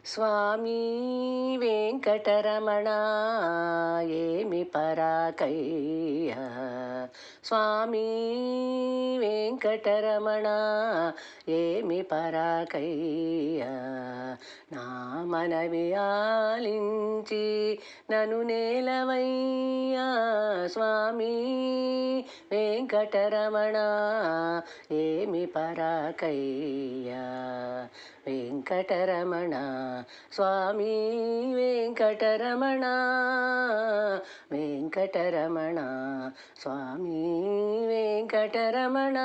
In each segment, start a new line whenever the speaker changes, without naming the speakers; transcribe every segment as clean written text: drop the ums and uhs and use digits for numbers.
స్వామి వెంకటరమణ ఏమి పరాకయ్య. స్వామి వెంకటరమణ ఏమి పరాకయ్య. నా మనవి ఆలించి నను నేలవయ్యా. స్వామి వెంకటరమణ ఏమి పరాకయ్య. వెంకటరమణ స్వామి వెంకటరమణ వెంకటరమణ స్వామి వెంకటరమణ.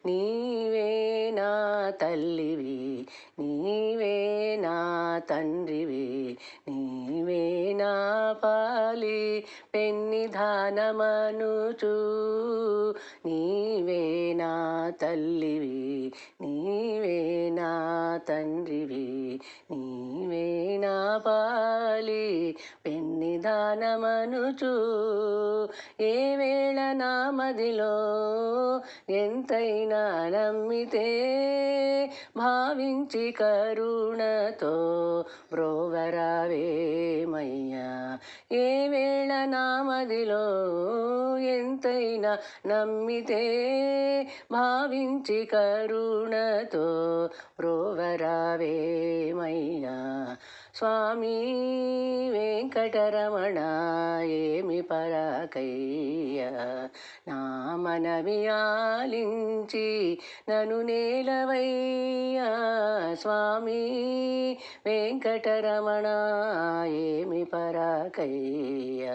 నీవే నా తల్లివి, నీవే నా తండ్రివి, నీవే నా పాలి పెన్నిధానమనుచు. నీవే నా తల్లివి, నీవే నా తండ్రివి, నీవే నా పాలి పెన్నిధానమనుచు. ఏ వేళ నా మదిలో ఎంతైనా నమ్మితే భావించి కరుణతో బ్రోవరావేమయ్యా. ఏ వేళ నా మదిలో ఎంతైనా నమ్మితే భావించి కరుణతో బ్రోవరావేమయ్యా. స్వామి వెంకటరమణ ఏమి పరాకయ్య. నా మనవి ఆలించి నను నేలవయ్యా. స్వామి వెంకటరమణ ఏమి పరాకయ్య.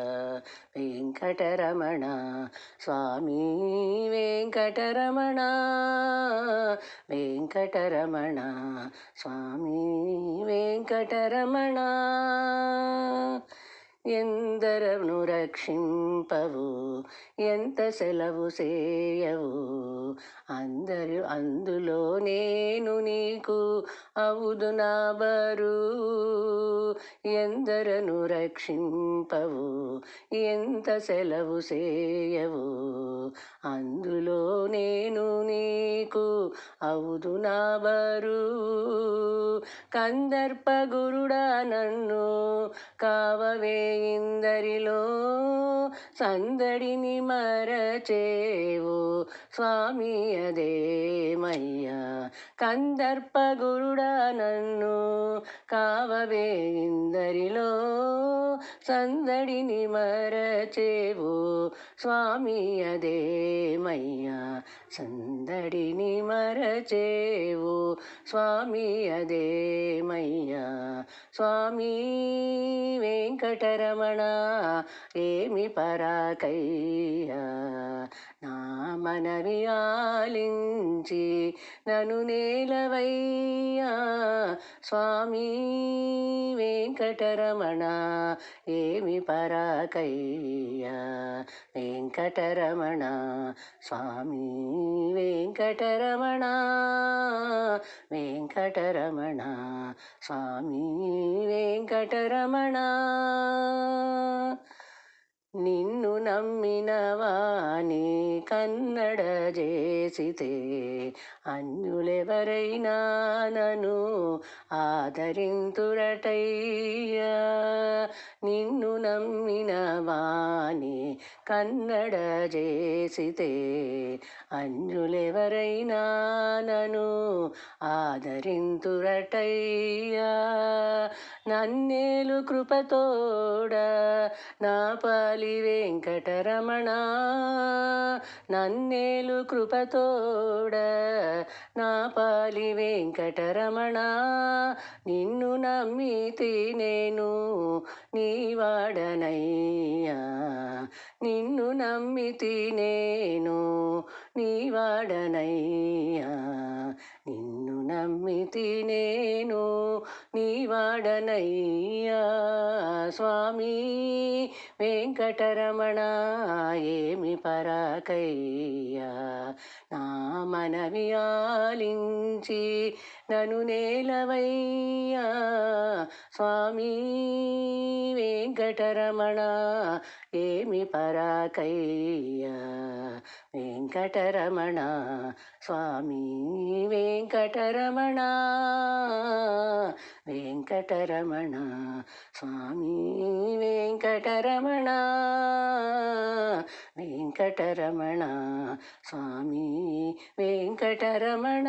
వెంకటరమణ స్వామి వెంకటరమణ వెంకటరమణ స్వామి వెంకటరమణ. ఎందరను రక్షింపవు, ఎంత సెలవు చేయవు, అందులో నేను నీకు అవుదు నా బరు. ఎందరను రక్షింపవు, ఎంత సెలవు చేయవు, అందులో నేను నీకు అవుదు నా బరు. కందర్ప గురుడా నన్ను కావవే ఇందరిలో, సందడిని మరచేవు స్వామి అదేమయ్యా. కందర్ప గురుడా నన్ను కావవే ఇందరిలో, సందడిని మరచేవు స్వామి అదేమయ్యా. సందడిని మరచేవు స్వామి అదేమయ్యా. స్వామి వెంకటరమణ ఏమి పరాకయ్య. నా మనవి ఆలించి నను నేలవయ్యా. స్వామి వెంకటరమణ ఏమి పరాకయ్య. వెంకటరమణ స్వామి వెంకటరమణ వెంకటరమణ స్వామి వెంకటరమణ. నిన్ను నమ్మిన వాని కన్నడ చేసితే, అన్యులెవరైనా నన్ను ఆదరింతురటయ్యా. నిన్ను నమ్మిన వాని కన్నడ చేసితే, అన్యులెవరైనా నన్ను ఆదరింతురటయ్యా. నన్నేలు కృపతోడ నా పాలి వెంకటరమణ, నన్నేలు కృపతోడ నా పాలి వెంకటరమణ. నిన్ను నమ్మితి నేను నీవాడనయ్యా. నిన్ను నమ్మితి నేను నీవాడనయ్యా. నిన్ను నమ్మితి నేను నీవాడనయ్యా. స్వామి వెంకటరమణ ఏమి పరాకయ్య. నా మనవి ఆలించి నను నేలవయ్యా. స్వామి వెంకటరమణ ఏమి పరాకయ్యా వెంకటరమణ స్వామి వెంకటరమణ వెంకటరమణ స్వామి వెంకటరమణ వెంకటరమణ స్వామి వెంకటరమణ.